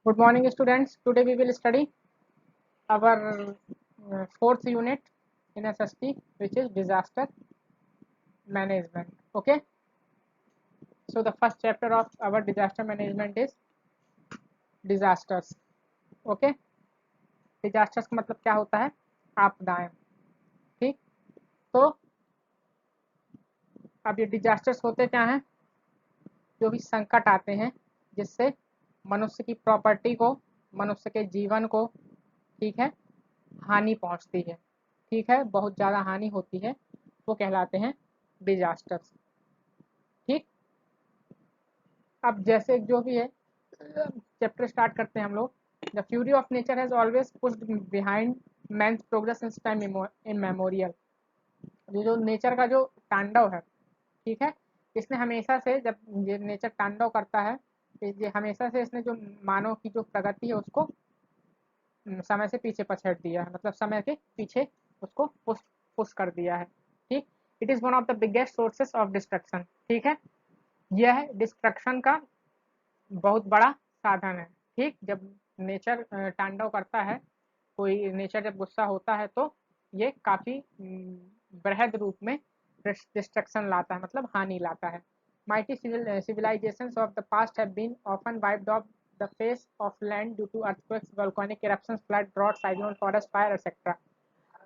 Good morning, students. Today we will study our fourth unit in SST, which is disaster management. Okay. So the first chapter of our disaster management is disasters. Okay. Disasters का मतलब क्या होता है? आपदाएं. ठीक. तो अब ये डिजास्टर्स होते क्या हैं? जो भी संकट आते हैं जिससे मनुष्य की प्रॉपर्टी को, मनुष्य के जीवन को, ठीक है, हानि पहुंचती है. ठीक है, बहुत ज़्यादा हानि होती है, वो कहलाते हैं डिजास्टर्स. ठीक. अब जैसे जो भी है चैप्टर स्टार्ट करते हैं हम लोग. The fury of nature has always pushed behind man's progress in time immemorial. ये जो नेचर का जो तांडव है, ठीक है, इसने हमेशा से, जब ये नेचर तांडव करता है, ये हमेशा से इसने जो मानव की जो प्रगति है उसको समय से पीछे पछाड़ दिया है. मतलब समय के पीछे उसको पुश पुश कर दिया है. ठीक. It is one of the biggest sources of destruction. ठीक है, यह डिस्ट्रक्शन का बहुत बड़ा साधन है. ठीक. जब नेचर तांडव करता है, कोई नेचर जब गुस्सा होता है तो ये काफ़ी बृहद रूप में डिस्ट्रक्शन लाता है, मतलब हानि लाता है. Mighty civilizations of the past have been often wiped off the face of land due to earthquakes, volcanic eruptions, flood, drought, cyclone, forest fire, etc.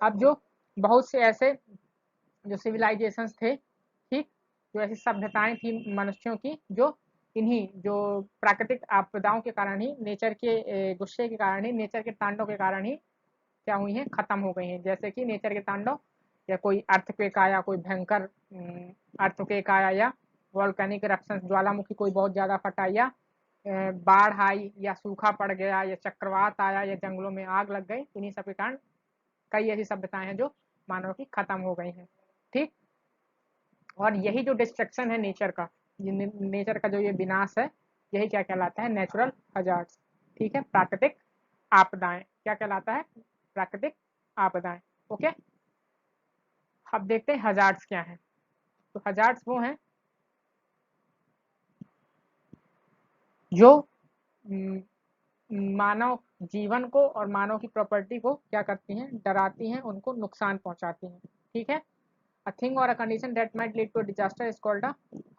अब जो बहुत से ऐसे जो सिविलाइजेशंस थे, ठीक, जो ऐसी सभ्यताएं थी मनुष्यों की, जो इन्हीं जो प्राकृतिक आपदाओं के कारण ही, नेचर के गुस्से के कारण ही, नेचर के तांडव के कारण ही क्या हुई हैं, खत्म हो गई हैं. जैसे कि नेचर के तांडव, या कोई अर्थक्वेक आया, कोई भयंकर अर्थक्वेक आया, या वॉल्केनिक इरप्शन, ज्वालामुखी कोई बहुत ज़्यादा फटा, या बाढ़ आई, या सूखा पड़ गया, या चक्रवात आया, या जंगलों में आग लग गई. इन्हीं सब के कारण कई ऐसी सभ्यताएं हैं जो मानव की खत्म हो गई हैं. ठीक. और यही जो डिस्ट्रक्शन है नेचर का, नेचर का जो ये विनाश है, यही क्या कहलाता है? Natural hazards. ठीक है, प्राकृतिक आपदाएं. क्या कहलाता है? प्राकृतिक आपदाएं. ओके. अब देखते हैं हजार्ड्स क्या हैं. तो हजार्ड्स वो हैं जो मानव जीवन को और मानव की प्रॉपर्टी को क्या करती हैं? डराती हैं, उनको नुकसान पहुंचाती हैं. ठीक है. अ थिंग और a condition that might lead to a disaster is called a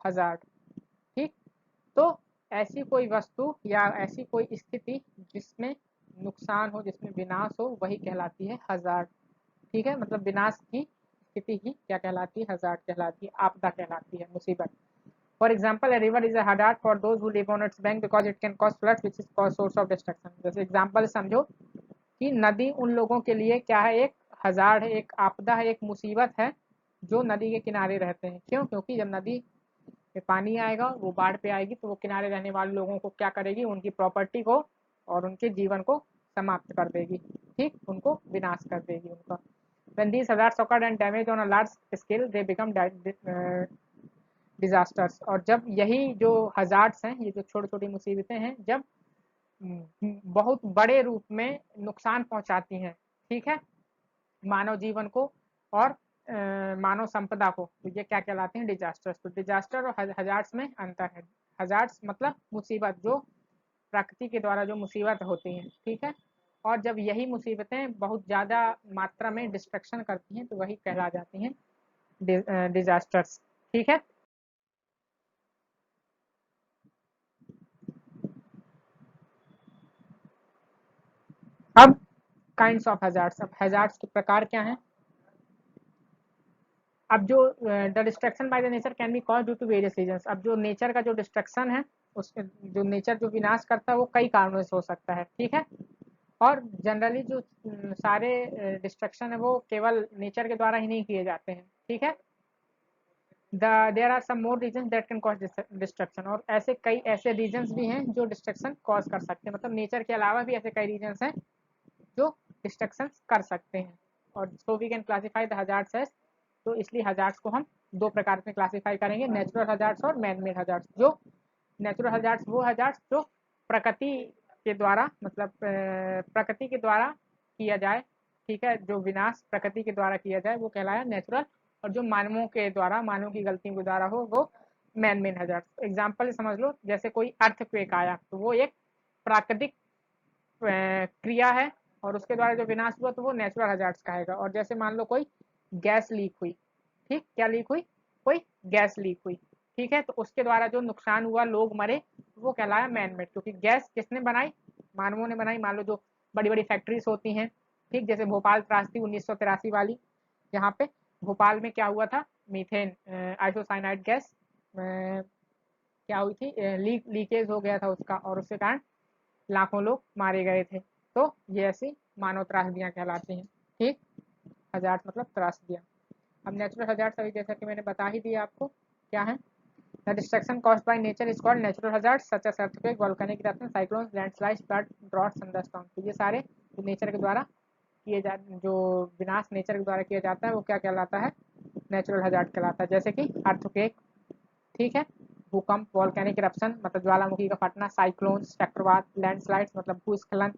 hazard. ठीक. तो ऐसी कोई वस्तु या ऐसी कोई स्थिति जिसमें नुकसान हो, जिसमें विनाश हो, वही कहलाती है हजार्ड. ठीक है, मतलब विनाश की स्थिति ही क्या कहलाती है? हजार्ड कहलाती है, आपदा कहलाती है, मुसीबत. For example, a river is a hazard for those who live on its bank because it can cause floods which is cause source of destruction. जैसे एग्जाम्पल समझो कि नदी उन लोगों के लिए क्या है? एक हजार्ड है, एक आपदा है, एक मुसीबत है, जो नदी के किनारे रहते हैं. क्यों? क्योंकि जब नदी में पानी आएगा, वो बाढ़ पे आएगी, तो वो किनारे रहने वाले लोगों को क्या करेगी? उनकी प्रॉपर्टी को और उनके जीवन को समाप्त कर देगी. ठीक, उनको विनाश कर देगी उनका. When these hazards occur and damage on a large scale, they become disasters. और जब यही जो हजार्ड्स हैं, ये जो छोटी छोटी मुसीबतें हैं, जब बहुत बड़े रूप में नुकसान पहुंचाती हैं, ठीक है, मानव जीवन को और मानव संपदा को, तो ये क्या कहलाते हैं? डिजास्टर्स. तो डिजास्टर और हजार्ड्स में अंतर है. हजार्ड्स मतलब मुसीबत, जो प्रकृति के द्वारा जो मुसीबत होती हैं. ठीक है. और जब यही मुसीबतें बहुत ज़्यादा मात्रा में डिस्ट्रक्शन करती हैं, तो वही कहला जाती हैं डिजास्टर्स. ठीक है. अब काइंड्स ऑफ हजार्ड्स. अब हजार्ड्स के प्रकार क्या हैं? अब जो the destruction by the nature can be cause due to various reasons. अब जो नेचर का जो डिस्ट्रक्शन है, उस जो नेचर जो विनाश करता है, वो कई कारणों से हो सकता है. ठीक है. और जनरली जो सारे डिस्ट्रक्शन है, वो केवल नेचर के द्वारा ही नहीं किए जाते हैं. ठीक है. There are some more reasons that can cause destruction. और ऐसे कई ऐसे रीजंस भी हैं जो डिस्ट्रक्शन कॉज कर सकते हैं. मतलब नेचर के अलावा भी ऐसे कई रीजंस हैं जो डिस्ट्रक्शन कर सकते हैं. और so we can classify the hazards as. तो इसलिए हजार्ड्स को हम दो प्रकार में क्लासीफाई करेंगे, नेचुरल हजार्ड्स और मैन मेड हजार्ड्स. जो नेचुरल हजार्ड्स वो हजार्ड्स जो प्रकृति के द्वारा, मतलब प्रकृति के द्वारा किया जाए. ठीक है, जो विनाश प्रकृति के द्वारा किया जाए, वो कहलाया नेचुरल. और जो मानवों के द्वारा, मानव की गलतियों के द्वारा हो, वो मैन मेड हजार्ड्स. एग्जाम्पल समझ लो, जैसे कोई अर्थक्वेक आया, तो वो एक प्राकृतिक क्रिया है और उसके द्वारा जो विनाश हुआ तो वो नेचुरल हजार्ड्स कहेगा। और जैसे मान लो कोई गैस लीक हुई, ठीक, क्या लीक हुई, कोई गैस लीक हुई, ठीक है, तो उसके द्वारा जो नुकसान हुआ, लोग मरे, वो कहलाया मैन मेड, क्योंकि गैस किसने बनाई, मानवों ने बनाई। मान लो जो बड़ी बड़ी फैक्ट्रीज होती हैं, ठीक, जैसे भोपाल त्रासदी 1983 वाली, यहाँ पे भोपाल में क्या हुआ था, मीथेन आइसोसाइनाइड गैस क्या हुई थी, लीकेज हो गया था उसका, और उसके कारण लाखों लोग मारे गए थे। तो ये ऐसी मानव त्रासदियाँ कहलाती हैं, ठीक। हजार्ड मतलब त्रासदियाँ। अब नेचुरल हजार्ड्स अभी जैसा कि मैंने बता ही दिया आपको क्या है। The destruction caused by nature is called natural hazards such as earthquake, volcanic eruption, cyclones, landslides, flood, droughts, thunderstorm. तो ये सारे जो नेचर के द्वारा जो विनाश नेचर के द्वारा किया जाता है वो क्या कहलाता है, नेचुरल हजार्ड कहलाता है। जैसे कि अर्थक्वेक, ठीक है, भूकंप, वोल्केनिक इरप्शन मतलब ज्वालामुखी का फटना, साइक्लोन्स चक्रवात, लैंडस्लाइड्स मतलब भूस्खलन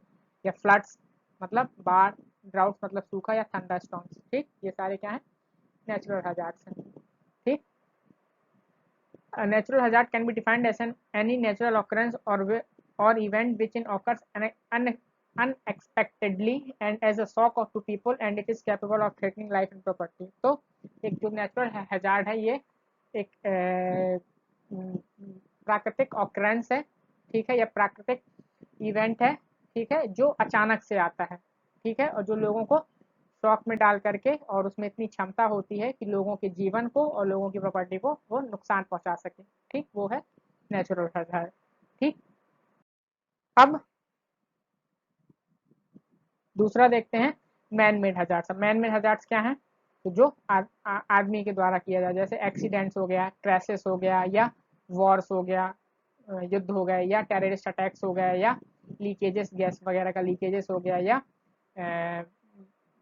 या फ्लड्स मतलब बाढ़, ड्राउट्स मतलब सूखा या थंडरस्टॉर्म्स, ठीक, ये सारे क्या है, नेचुरल हजार्ड्स हैं, ठीक। Natural hazard can be defined as an any natural occurrence or event which in occurs unexpectedly and as a shock of to people and it is capable of threatening life and property। तो एक जो natural hazard है ये एक प्राकृतिक occurrence है, ठीक है, या प्राकृतिक इवेंट है, ठीक है, जो अचानक से आता है, ठीक है, और जो लोगों को शॉक में डाल करके, और उसमें इतनी क्षमता होती है कि लोगों के जीवन को और लोगों की प्रॉपर्टी को वो नुकसान पहुंचा सके, ठीक, वो है नेचुरल हजार्ड, ठीक। अब दूसरा देखते हैं man made hazards. Man made hazards क्या है, तो जो आदमी के द्वारा किया जाए, जैसे एक्सीडेंट्स हो गया, क्रैशेस हो गया, या वॉर्स हो गया, युद्ध हो गए, या टेररिस्ट अटैक्स हो गए, या लीकेजेस, गैस वगैरह का लीकेजेस हो गया, या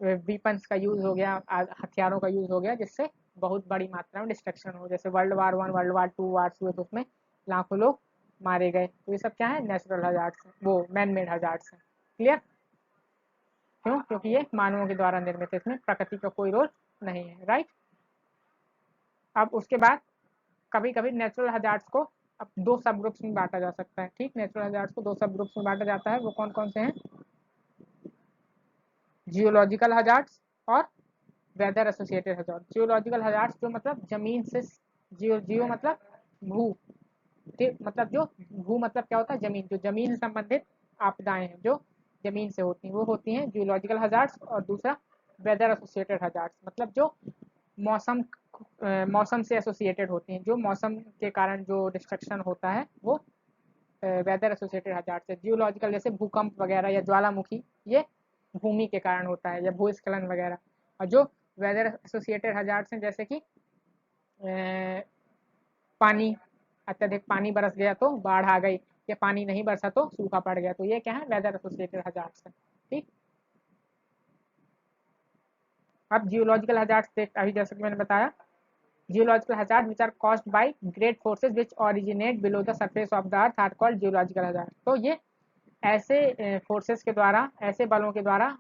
वीपन्स का यूज हो गया, हथियारों का यूज हो गया, जिससे बहुत बड़ी मात्रा में डिस्ट्रक्शन हो। जैसे world war 1, world war 2 wars हुए तो उसमें लाखों लोग मारे गए। तो ये सब क्या है, नेचुरल हजार्ड्स हैं, वो मैन मेड हजार्ड्स हैं। क्लियर, क्यों, क्योंकि ये मानवों के द्वारा निर्मित है, इसमें प्रकृति का कोई रोल नहीं है, राइट। अब उसके बाद कभी कभी नेचुरल हजार्ड्स को अब दो सब ग्रुप्स में बांटा जा सकता है, ठीक, नेचुरल हजार्ड्स को दो सब ग्रुप्स में बांटा जाता है। वो कौन कौन से हैं, जियोलॉजिकल हजार्ड्स और weather associated hazard. Geological hazards जो मतलब जमीन से, जियो मतलब भू, ठीक, मतलब जो भू मतलब क्या होता है, जमीन, जो जमीन से संबंधित आपदाएं हैं जो जमीन से होती हैं वो होती हैं जियोलॉजिकल हजार्ड्स। और दूसरा वेदर एसोसिएटेड हजार्ड्स मतलब जो मौसम मौसम से एसोसिएटेड होती हैं, जो मौसम के कारण जो डिस्ट्रक्शन होता है वो वेदर एसोसिएटेड हजार्ड्स है। जियोलॉजिकल जैसे भूकंप वगैरह या ज्वालामुखी, ये भूमि के कारण होता है, या भूस्खलन वगैरह। और जो वेदर एसोसिएटेड हजार्ड्स हैं जैसे कि पानी, अत्यधिक पानी बरस गया तो बाढ़ आ गई, या पानी नहीं बरसा तो सूखा पड़ गया, तो ये क्या है, वेदर एसोसिएटेड हजार्ड्स है, ठीक। अब जियोलॉजिकल हजार्ड्स देख, अभी जैसे कि मैंने बताया, geological hazard which are caused by great forces which originate below the surface of the earth are called geological hazard. तो ये ऐसे फोर्सेस के द्वारा, ऐसे बलों के द्वारा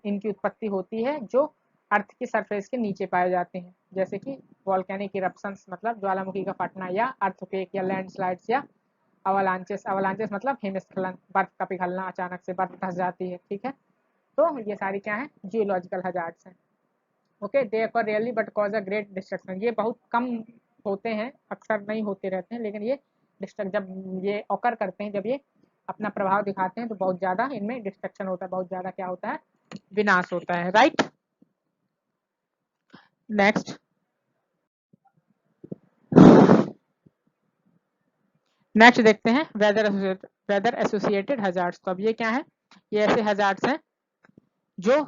इनकी उत्पत्ति होती है जो अर्थ की सरफेस के नीचे पाए जाते हैं, जैसे कि वॉल्केनिक इरप्शंस मतलब ज्वालामुखी का फटना, या अर्थक्वेक, या लैंडस्लाइड्स, या अवलांचेस। अवलांचेस मतलब हिमस्खलन, बर्फ का पिघलना, अचानक से बर्फ धस जाती है, ठीक है। तो ये सारी क्या है, जियोलॉजिकल हजार्ड्स हैं। Okay, they occur really but cause a great destruction. ये बहुत कम होते हैं, अक्सर नहीं होते रहते हैं, लेकिन ये डिस्ट्रक्ट जब ये ऑकर करते हैं, जब ये अपना प्रभाव दिखाते हैं तो बहुत ज्यादा इनमें डिस्ट्रक्शन होता है, बहुत ज्यादा क्या होता है, विनाश होता है, राइट। नेक्स्ट नेक्स्ट देखते हैं वेदर एसोसिएटेड हजार्ड्स। तो अब ये क्या है, ये ऐसे हजार्ड्स हैं जो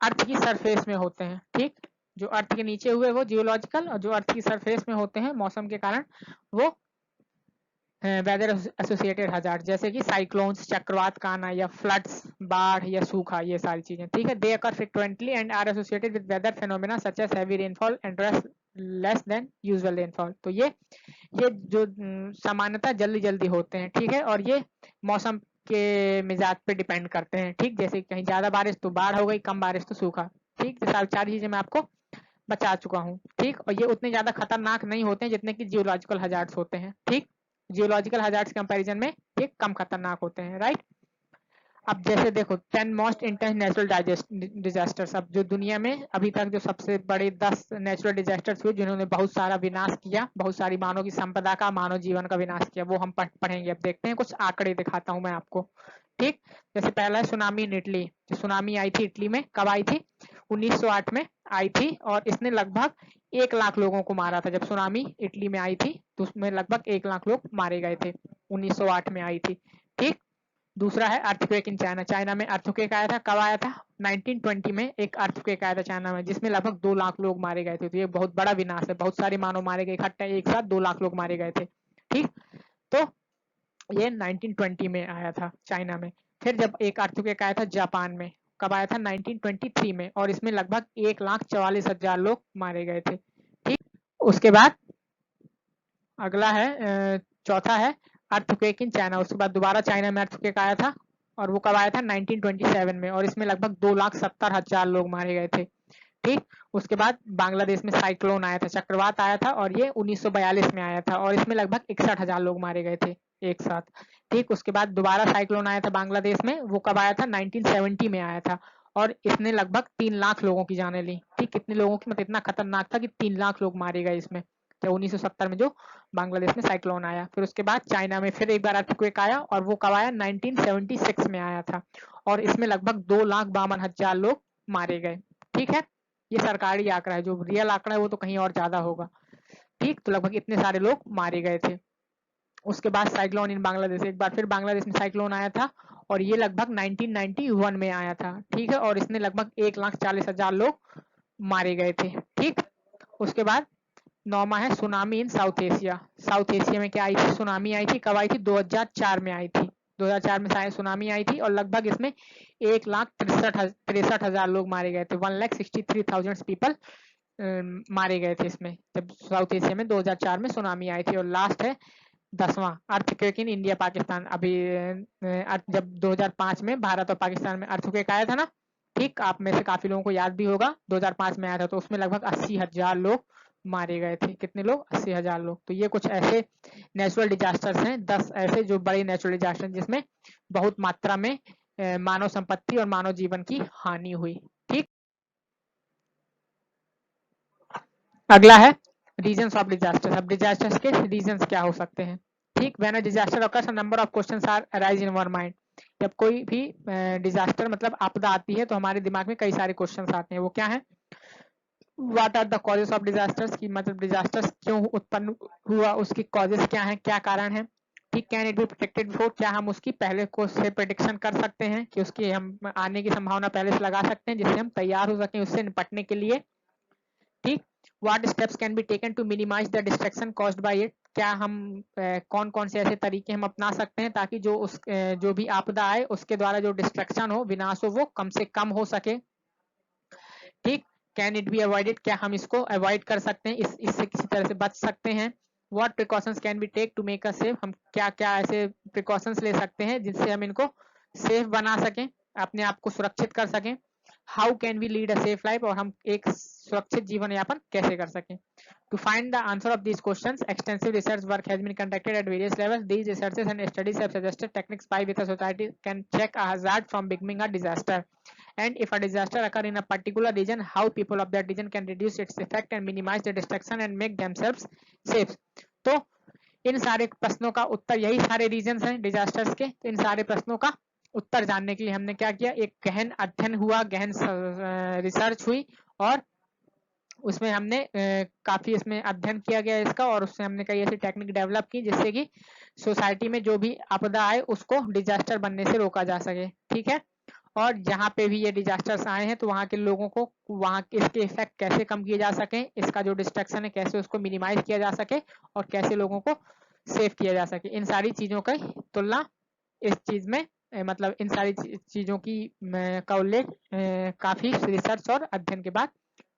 अर्थ की सरफेस में होते हैं, ठीक, जो अर्थ के नीचे हुए वो जियोलॉजिकल, और जो अर्थ की सरफेस में होते हैं मौसम के कारण वो वेदर एसोसिएटेड हजार्ड, जैसे कि साइक्लोन्स, चक्रवात का आना, या फ्लड्स, बाढ़, या सूखा, ये सारी चीजें, ठीक है। They occur frequently and are associated with weather phenomena such as heavy rainfall and less than usual rainfall. तो ये जो सामान्यतः जल्दी जल्दी होते हैं, ठीक है, और ये मौसम के मिजाज पे डिपेंड करते हैं, ठीक, जैसे कहीं ज्यादा बारिश तो बाढ़ हो गई, कम बारिश तो सूखा, ठीक। ये सारी चीजें मैं आपको बता चुका हूँ, ठीक। और ये उतने ज्यादा खतरनाक नहीं होते हैं जितने कि जियोलॉजिकल हजार्ड्स होते हैं, ठीक। जियोलॉजिकल हजार्ड्स के कंपैरिजन में ये कम खतरनाक होते हैं, राइट। अब जैसे देखो 10 मोस्ट इंटेंस नेचुरल डिजास्टर्स, अब जो दुनिया में अभी तक जो सबसे बड़े 10 नेचुरल डिजास्टर्स हुए जिन्होंने बहुत सारा विनाश किया, बहुत सारी मानव की संपदा का, मानव जीवन का विनाश किया, वो हम पढ़ेंगे। अब देखते हैं, कुछ आंकड़े दिखाता हूं मैं आपको। ठीक, जैसे पहला है सुनामी इन इटली। जो सुनामी आई थी इटली में, कब आई थी? 1908 में आई थी, और इसने लगभग 1 लाख लोगों को मारा था। जब सुनामी इटली में आई थी तो उसमें लगभग 1 लाख लोग मारे गए थे, 1908 में आई थी। ठीक, दूसरा है अर्थक्वेक इन चाइना। चाइना में अर्थक्वेक आया था, कब आया था? 1920 में एक अर्थक्वेक आया था चाइना में, जिसमें लगभग 2 लाख लोग मारे गए थे। तो ये बहुत बड़ा विनाश है, बहुत सारे मानव मारे गए इकट्ठा, एक साथ 2 लाख लोग मारे गए थे। ठीक, तो ये 1920 में आया था चाइना में। फिर जब एक अर्थक्वेक आया था जापान में, कब आया था? 1923 में, और इसमें लगभग 1,44,000 लोग मारे गए थे। ठीक, उसके बाद अगला है चौथा है अर्थक्वेक इन चाइना। उसके बाद दोबारा चाइना में अर्थक्वेक आया था, और वो कब आया था? 1927 में, और इसमें लगभग 2,70,000 लोग मारे गए थे। ठीक, उसके बाद बांग्लादेश में साइक्लोन आया था, चक्रवात आया था, और ये 1942 में आया था, और इसमें लगभग 61,000 लोग मारे गए थे एक साथ। ठीक, उसके बाद दोबारा साइक्लोन आया था बांग्लादेश में, वो कब आया था? 1970 में आया था, और इसने लगभग 3 लाख लोगों की जाने ली। ठीक, कितने लोगों की, मतलब इतना खतरनाक था कि 3 लाख लोग मारे गए इसमें, तो 1970 में जो बांग्लादेश में साइक्लोन आया। फिर उसके बाद चाइना में फिर एक बार अर्थक्वेक आया, और वो कब आया? 1976 में आया था, और इसमें लगभग 2,52,000 लोग मारे गए। ठीक है, ये सरकारी आंकड़ा है, जो रियल आंकड़ा है वो तो कहीं और ज्यादा होगा। ठीक, तो लगभग इतने सारे लोग मारे गए थे। उसके बाद साइक्लोन इन बांग्लादेश, एक बार फिर बांग्लादेश में साइक्लोन आया था, और ये लगभग 1991 में आया था। ठीक है, और इसने लगभग 1,40,000 लोग मारे गए थे। ठीक, उसके बाद नौमा है tsunami in south Asia. South Asia में क्या आई थी? सुनामी आई थी, कब आई थी? 2004 में आई थी। 2004 में सुनामी आई थी, और लगभग इसमें 1,63,000 लोग मारे गए थे। 1,63,000 पीपल मारे गए थे इसमें, जब साउथ एशिया में 2004 में सुनामी आई थी। और लास्ट है 10वां अर्थक्वेक इन इंडिया पाकिस्तान। अभी जब 2005 में भारत और पाकिस्तान में अर्थक्वेक आया था ना, ठीक, आप में से काफी लोगों को याद भी होगा, 2005 में आया था, तो उसमें लगभग 80,000 लोग मारे गए थे। कितने लोग? 80,000 लोग। तो ये कुछ ऐसे नेचुरल डिजास्टर्स हैं, 10 ऐसे जो बड़े नेचुरल डिजास्टर जिसमें बहुत मात्रा में मानव संपत्ति और मानव जीवन की हानि हुई। ठीक, अगला है रीजंस ऑफ डिजास्टर्स। अब डिजास्टर्स के रीजंस क्या हो सकते हैं? ठीक, when a disaster occurs a number of questions are arise in our mind. जब कोई भी डिजास्टर मतलब आपदा आती है, तो हमारे दिमाग में कई सारे क्वेश्चंस आते हैं। वो क्या है? What are the causes of disasters, की मतलब डिजास्टर्स क्यों उत्पन्न हुआ, उसकी कॉजेस क्या है, क्या कारण है। ठीक, can it be protected before, क्या हम उसकी पहले को से प्रेडिक्शन कर सकते हैं, कि उसकी हम आने की संभावना पहले से लगा सकते हैं, जिससे हम तैयार हो सकें उससे निपटने के लिए। ठीक, what steps can be taken to minimise the destruction caused by it, क्या हम कौन कौन से ऐसे तरीके हम अपना सकते हैं ताकि जो भी आपदा आए उसके द्वारा जो डिस्ट्रक्शन हो, विनाश हो, वो कम से कम हो सके। ठीक, कैन इट बी अवॉइडेड, क्या हम इसको अवॉइड कर सकते हैं, इससे किसी तरह से बच सकते हैं। What precautions can be take to make us safe, हम क्या क्या ऐसे प्रिकॉशंस ले सकते हैं जिससे हम इनको सेफ बना सकें, अपने आप को सुरक्षित कर सकें। How can we lead a safe life, और हम एक सुरक्षित जीवन यापन कैसे कर सकें। To find the answer of these questions, extensive research work has been conducted at various levels. These researches and studies have suggested techniques by which a society can check a hazard from becoming a disaster. And if a disaster occurs in a particular region, how people of that region can reduce its effect and minimize the destruction and make themselves safe. तो इन सारे प्रश्नों का उत्तर, यही सारे reasons हैं disasters के। तो इन सारे प्रश्नों का उत्तर जानने के लिए हमने क्या किया, एक गहन अध्ययन हुआ, गहन रिसर्च हुई, और उसमें हमने काफी इसमें अध्ययन किया गया इसका, और उससे हमने कई ऐसी टेक्निक डेवलप की जिससे कि सोसाइटी में जो भी आपदा आए उसको डिजास्टर बनने से रोका जा सके। ठीक है, और जहाँ पे भी ये डिजास्टर्स आए हैं तो वहाँ के लोगों को वहाँ इसके इफेक्ट कैसे कम किए जा सके, इसका जो डिस्ट्रक्शन है कैसे उसको मिनिमाइज किया जा सके, और कैसे लोगों को सेव किया जा सके। इन सारी चीजों की तुलना इस चीज में मतलब इन सारी चीजों की का उल्लेख काफी रिसर्च और अध्ययन के बाद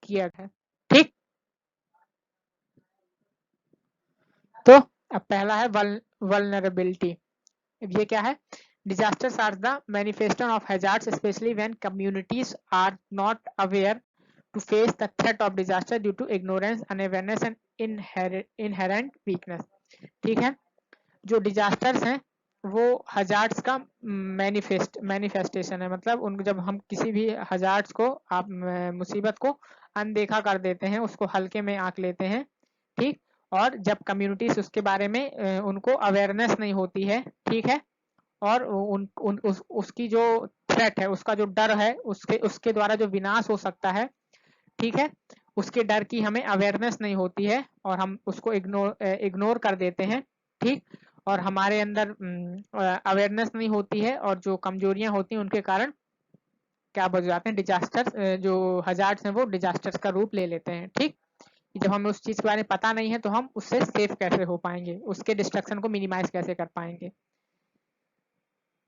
किया गया है। ठीक, तो अब पहला है वल्नरेबिलिटी। ये क्या है? Disasters are the manifestation of hazards, especially when communities are not aware to face the threat of disaster due to ignorance, unawareness and inherent weakness. ठीक है, जो डिजास्टर्स हैं वो हजार्ड्स का मैनिफेस्टेशन है। मतलब उन जब हम किसी भी हजार्ड्स को, आप मुसीबत को अनदेखा कर देते हैं, उसको हल्के में आंक लेते हैं, ठीक। और जब कम्युनिटीज उसके बारे में उनको अवेयरनेस नहीं होती है, ठीक है, और उसकी जो थ्रेट है, उसका जो डर है, उसके द्वारा जो विनाश हो सकता है, ठीक है, उसके डर की हमें अवेयरनेस नहीं होती है और हम उसको इग्नोर कर देते हैं, ठीक। और हमारे अंदर अवेयरनेस नहीं होती है और जो कमजोरियां होती हैं उनके कारण क्या बन जाते हैं, डिजास्टर्स, जो हजार्ड्स हैं वो डिजास्टर्स का रूप ले लेते हैं, ठीक। जब हमें उस चीज के बारे में पता नहीं है तो हम उससे सेफ कैसे हो पाएंगे, उसके डिस्ट्रक्शन को मिनिमाइज कैसे कर पाएंगे।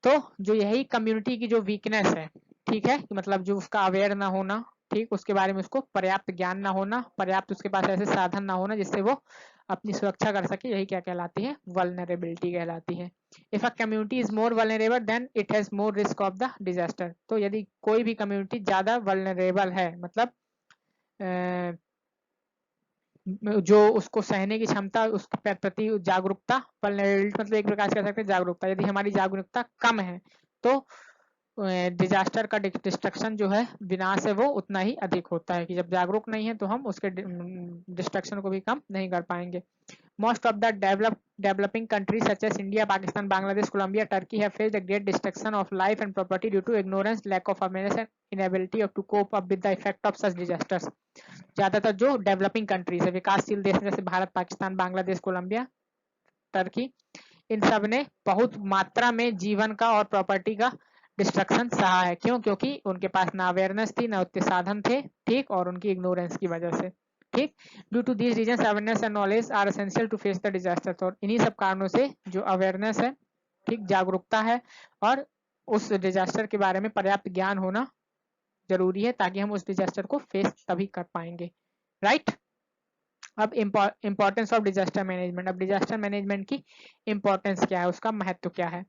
तो जो यही कम्युनिटी की जो वीकनेस है, ठीक है, मतलब जो उसका अवेयर ना होना, ठीक, उसके बारे में उसको पर्याप्त ज्ञान ना होना, पर्याप्त उसके पास ऐसे साधन ना होना जिससे वो अपनी सुरक्षा कर सके, यही क्या कहलाती है, वल्नरेबिलिटी कहलाती है। If a community is more vulnerable than it has more risk of the disaster. तो यदि कोई भी कम्युनिटी ज्यादा वल्नरेबल है, मतलब जो उसको सहने की क्षमता, उसके प्रति जागरूकता, वल्नरेबिलिटी मतलब एक प्रकार से कह सकते हैं जागरूकता, यदि हमारी जागरूकता कम है तो डिजास्टर का डिस्ट्रक्शन जो है, विनाश है, वो उतना ही अधिक होता है कि जब जागरूक नहीं है तो हम उसके डिस्ट्रक्शन को भी कम नहीं कर पाएंगे। Most of the developing countries such as India, Pakistan, Bangladesh, Colombia, Turkey have faced a great destruction of life and property due to ignorance, lack of awareness and inability to cope up with the effect of such disasters. ज्यादातर जो developing countries है, विकासशील देश जैसे Bharat, Pakistan, Bangladesh, Colombia, Turkey, इन सब ने बहुत मात्रा में जीवन का और प्रॉपर्टी का डिस्ट्रक्शन सहा है। क्यों? क्योंकि उनके पास ना अवेयरनेस थी, ना उतने साधन थे, ठीक, और उनकी इग्नोरेंस की वजह से, ठीक। Due to these reasons awareness and knowledge are essential to face the disaster. और इन्हीं सब कारणों से जो अवेयरनेस है, ठीक, जागरूकता है, और उस डिजास्टर के बारे में पर्याप्त ज्ञान होना जरूरी है ताकि हम उस डिजास्टर को फेस तभी कर पाएंगे, राइट। अब इम्पोर्टेंस ऑफ डिजास्टर मैनेजमेंट। अब डिजास्टर मैनेजमेंट की इम्पोर्टेंस क्या है, उसका महत्व क्या है।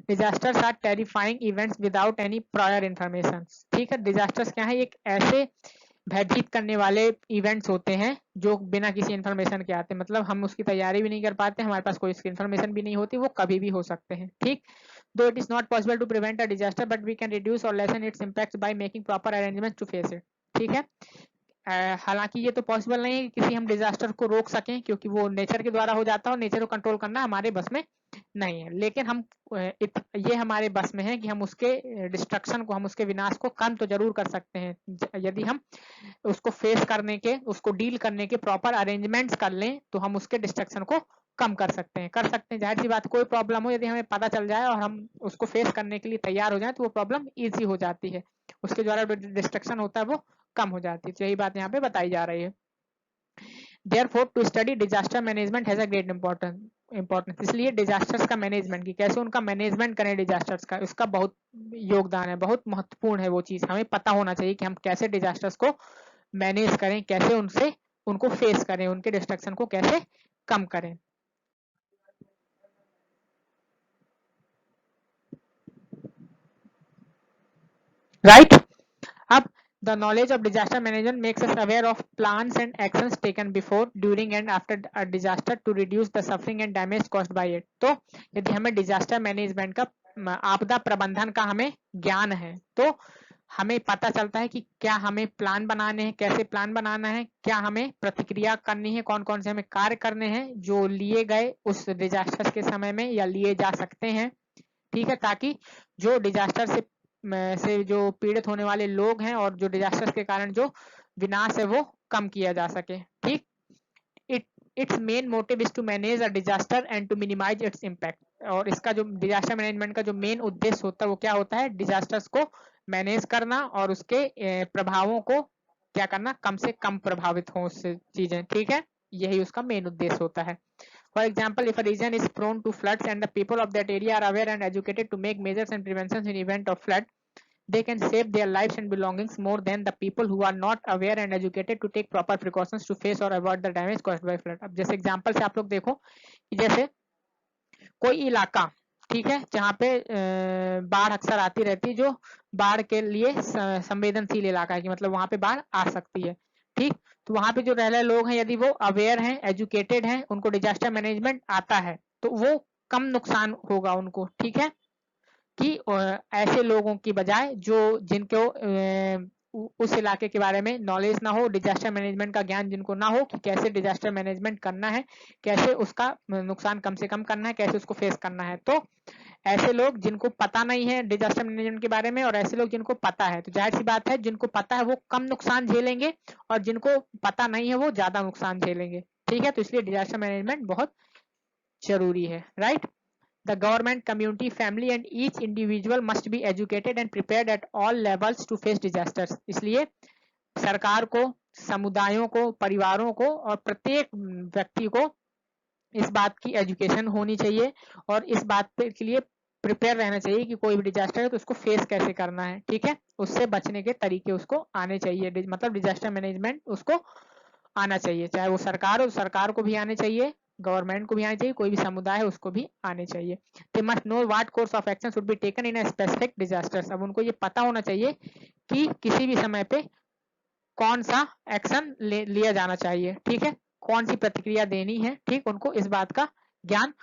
Disasters are terrifying events without any prior information, ठीक है। डिजास्टर्स क्या है, एक ऐसे भयभीत करने वाले इवेंट्स होते हैं जो बिना किसी इन्फॉर्मेशन के आते हैं, मतलब हम उसकी तैयारी भी नहीं कर पाते, हमारे पास कोई इसकी इन्फॉर्मेशन भी नहीं होती, वो कभी भी हो सकते हैं, ठीक। Though it is not possible to prevent a disaster but we can reduce or lessen its impact by making proper arrangement to face it, ठीक है। हालांकि ये तो पॉसिबल नहीं है कि किसी हम डिजास्टर को रोक सकें, क्योंकि वो नेचर के द्वारा हो जाता है और नेचर को कंट्रोल करना हमारे बस में नहीं है। लेकिन हम ये हमारे बस में है कि हम उसके डिस्ट्रक्शन को, हम उसके विनाश को कम तो जरूर कर सकते हैं। यदि हम उसको फेस करने के, उसको डील करने के प्रॉपर अरेंजमेंट्स कर लें तो हम उसके डिस्ट्रक्शन को कम कर सकते हैं। जाहिर सी बात, कोई प्रॉब्लम हो, यदि हमें पता चल जाए और हम उसको फेस करने के लिए तैयार हो जाए तो वो प्रॉब्लम ईजी हो जाती है, उसके द्वारा जो डिस्ट्रक्शन होता है वो कम हो जाती है। तो यही बात यहाँ पे बताई जा रही है। Therefore, to study disaster management has a great importance। इसलिए डिजास्टर्स का मैनेजमेंट की, कैसे उनका मैनेजमेंट करें डिजास्टर्स का, उसका बहुत योगदान है, बहुत महत्वपूर्ण है वो चीज। हमें पता होना चाहिए कि हम कैसे डिजास्टर्स को मैनेज करें, कैसे उनको फेस करें, उनके डिस्ट्रक्शन को कैसे कम करें, राइट। अब the knowledge of disaster management makes us aware of plans and actions taken before, during and after a disaster to reduce the suffering and damage caused by it। तो यदि हमें disaster management का, आपदा प्रबंधन का हमें ज्ञान है तो हमें पता चलता है कि क्या हमें प्लान बनाने हैं, कैसे प्लान बनाना है, क्या हमें प्रतिक्रिया करनी है, कौन कौन से हमें कार्य करने हैं जो लिए गए उस डिजास्टर के समय में या लिए जा सकते हैं, ठीक है, ताकि जो डिजास्टर से जो पीड़ित होने वाले लोग हैं और जो डिजास्टर के कारण जो विनाश है वो कम किया जा सके, ठीक। It its main motive is to manage a disaster and to minimise its impact. और इसका जो डिजास्टर मैनेजमेंट का जो मेन उद्देश्य होता है वो क्या होता है, डिजास्टर्स को मैनेज करना और उसके प्रभावों को क्या करना, कम से कम प्रभावित हो उससे चीजें, ठीक है, यही उसका मेन उद्देश्य होता है। For example, if a region is prone to floods and the people of that area are aware and educated to make measures and preventions in event of flood, they can save their lives and belongings more than the people who are not aware and educated to take proper precautions to face or avoid the damage caused by flood। अब जैसे example से आप लोग देखो कि जैसे कोई इलाका, ठीक है, जहाँ पे बाढ़ अक्सर आती रहती है, जो बाढ़ के लिए संवेदनशील इलाका है कि मतलब वहां पे बाढ़ आ सकती है, ठीक। तो वहां पे जो रह रहे लोग हैं, यदि वो अवेयर हैं, एजुकेटेड हैं, उनको डिजास्टर मैनेजमेंट आता है तो वो कम नुकसान होगा उनको, ठीक है, कि ऐसे लोगों की बजाय जो जिनको उस इलाके के बारे में नॉलेज ना हो, डिजास्टर मैनेजमेंट का ज्ञान जिनको ना हो कि कैसे डिजास्टर मैनेजमेंट करना है, कैसे उसका नुकसान कम से कम करना है, कैसे उसको फेस करना है। तो ऐसे लोग जिनको पता नहीं है डिजास्टर मैनेजमेंट के बारे में और ऐसे लोग जिनको पता है, तो जाहिर सी बात है जिनको पता है वो कम नुकसान झेलेंगे और जिनको पता नहीं है वो ज्यादा नुकसान झेलेंगे, ठीक है। तो इसलिए डिजास्टर मैनेजमेंट बहुत जरूरी है, right. The government, community, family and each individual must be educated and prepared at all levels to face disasters. इसलिए सरकार को, समुदायों को, परिवारों को और प्रत्येक व्यक्ति को इस बात की एजुकेशन होनी चाहिए और इस बात के लिए प्रिपेयर रहना चाहिए कि कोई भी डिजास्टर है तो उसको फेस कैसे करना है, ठीक है, उससे बचने के तरीके उसको आने चाहिए, मतलब डिजास्टर मैनेजमेंट उसको आना चाहिए, चाहे वो सरकार हो, सरकार को भी आने चाहिए, गवर्नमेंट को भी आने चाहिए, कोई भी समुदाय है उसको भी आने चाहिए। They must know what course of action should be taken in a specific disasters. अब उनको ये पता होना चाहिए कि किसी भी समय पे कौन सा एक्शन लिया जाना चाहिए, ठीक है, कौन सी प्रतिक्रिया देनी है, ठीक, उनको इस बात का ज्ञान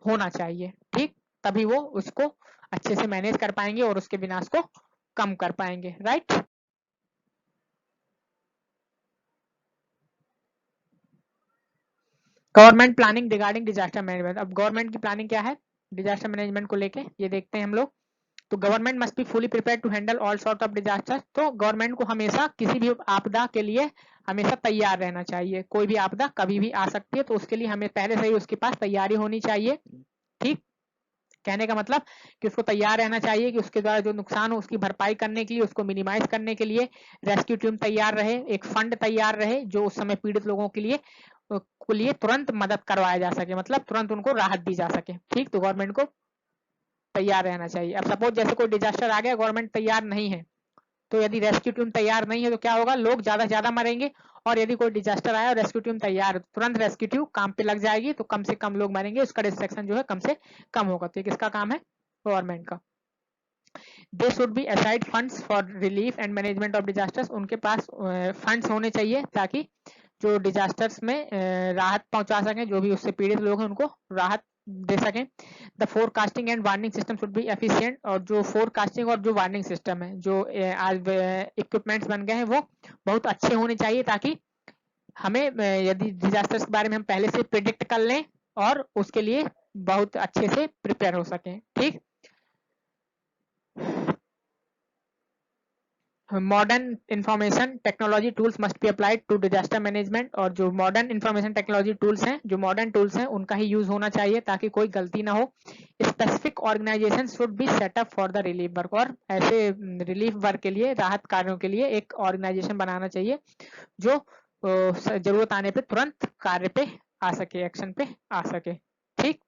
होना चाहिए, ठीक, तभी वो उसको अच्छे से मैनेज कर पाएंगे और उसके विनाश को कम कर पाएंगे, right. Government planning regarding disaster management. अब गवर्नमेंट की प्लानिंग क्या है डिजास्टर मैनेजमेंट को लेके, ये देखते हैं हम लोग। तो government must be fully prepare to handle all sort of disaster. तो गवर्नमेंट को हमेशा किसी भी आपदा के लिए हमेशा तैयार रहना चाहिए, कोई भी आपदा कभी भी आ सकती है, तो उसके लिए हमें पहले से ही उसके पास तैयारी होनी चाहिए, ठीक। कहने का मतलब कि उसको तैयार रहना चाहिए कि उसके द्वारा जो नुकसान हो उसकी भरपाई करने के लिए, उसको मिनिमाइज करने के लिए रेस्क्यू टीम तैयार रहे, एक फंड तैयार रहे जो उस समय पीड़ित लोगों के लिए तुरंत मदद करवाया जा सके, मतलब तुरंत उनको राहत दी जा सके, ठीक। तो गवर्नमेंट को तैयार रहना चाहिए। अब सपोज जैसे कोई डिजास्टर आ गया, गवर्नमेंट तैयार नहीं है, तो यदि रेस्क्यू टीम तैयार नहीं है तो क्या होगा, लोग ज्यादा से ज्यादा मरेंगे। और यदि कोई डिजास्टर आया और रेस्क्यू टीम तैयार है, तुरंत रेस्क्यू टीम काम पे लग जाएगी, तो कम से कम लोग मरेंगे, उसका डिस्ट्रक्शन जो है कम से कम होगा। तो ये किसका काम है, गवर्नमेंट का। They should be aside funds for relief and management of disasters. उनके पास फंड्स होने चाहिए ताकि जो डिजास्टर्स में राहत पहुंचा सकें, जो भी उससे पीड़ित लोग हैं उनको राहत दे सकें। The forecasting and warning system should be efficient. और जो फोरकास्टिंग और जो वार्निंग सिस्टम है, जो आज इक्विपमेंट्स बन गए हैं, वो बहुत अच्छे होने चाहिए ताकि हमें यदि डिजास्टर्स के बारे में हम पहले से प्रिडिक्ट कर लें और उसके लिए बहुत अच्छे से प्रिपेयर हो सकें, ठीक। Modern information technology tools must be applied to disaster management. और जो मॉडर्न इंफॉर्मेशन टेक्नोलॉजी टूल्स हैं, जो मॉडर्न टूल्स हैं, उनका ही यूज होना चाहिए ताकि कोई गलती ना हो। Specific organisation should be set up for the relief work. और ऐसे रिलीफ वर्क के लिए, राहत कार्यों के लिए एक ऑर्गेनाइजेशन बनाना चाहिए जो जरूरत आने पे तुरंत कार्य पे आ सके, एक्शन पे आ सके, ठीक।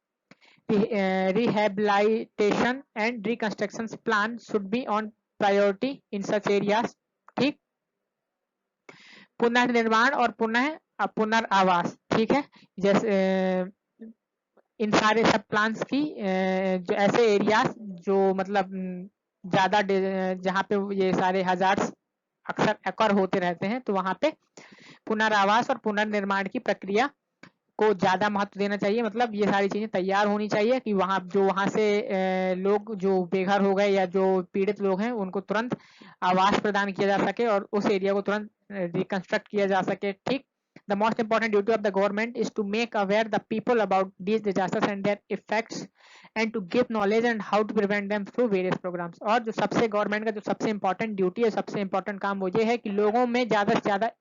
Rehabilitation and reconstruction plan should be on priority in such areas, ठीक। पुनर्निर्माण और पुनर्आवास, ठीक है, जैसे इन सारे सब प्लान्स की जो ऐसे एरियाज जो मतलब ज्यादा जहाँ पे ये सारे हजार्ड्स अक्सर अकर होते रहते हैं, तो वहां पे पुनर्आवास और पुनर्निर्माण की प्रक्रिया को ज्यादा महत्व देना चाहिए। मतलब ये सारी चीजें तैयार होनी चाहिए कि वहां से लोग जो बेघर हो गए या जो पीड़ित लोग हैं उनको तुरंत आवास प्रदान किया जा सके और उस एरिया को तुरंत रिकंस्ट्रक्ट किया जा सके, ठीक। The most important duty of the government is to make aware the people about these disasters and their effects and to give knowledge and how to prevent them through various programs। और जो सबसे government का जो सबसे important duty है, सबसे important काम वो ये है कि लोगों में ज्यादा से ज्यादा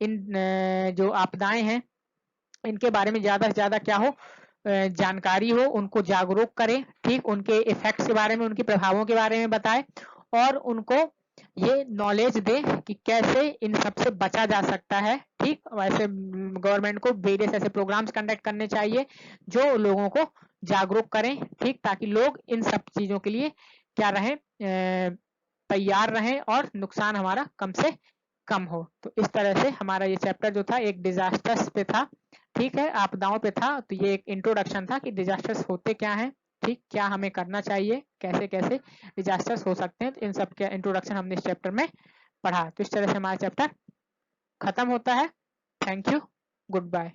इन जो आपदाएं हैं इनके बारे में ज्यादा से ज्यादा क्या हो, जानकारी हो, उनको जागरूक करें, ठीक, उनके इफेक्ट्स के बारे में, उनके प्रभावों के बारे में बताएं और उनको ये नॉलेज दे कि कैसे इन सबसे बचा जा सकता है, ठीक। वैसे गवर्नमेंट को वेरियस ऐसे प्रोग्राम्स कंडक्ट करने चाहिए जो लोगों को जागरूक करें, ठीक, ताकि लोग इन सब चीजों के लिए क्या रहें, तैयार रहें और नुकसान हमारा कम से कम हो। तो इस तरह से हमारा ये चैप्टर जो था एक डिजास्टर्स पे था, ठीक है, आपदाओं पे था। तो ये एक इंट्रोडक्शन था कि डिजास्टर्स होते क्या हैं, ठीक, क्या हमें करना चाहिए, कैसे कैसे डिजास्टर्स हो सकते हैं, तो इन सब का इंट्रोडक्शन हमने इस चैप्टर में पढ़ा। तो इस तरह से हमारा चैप्टर खत्म होता है। Thank you, good bye.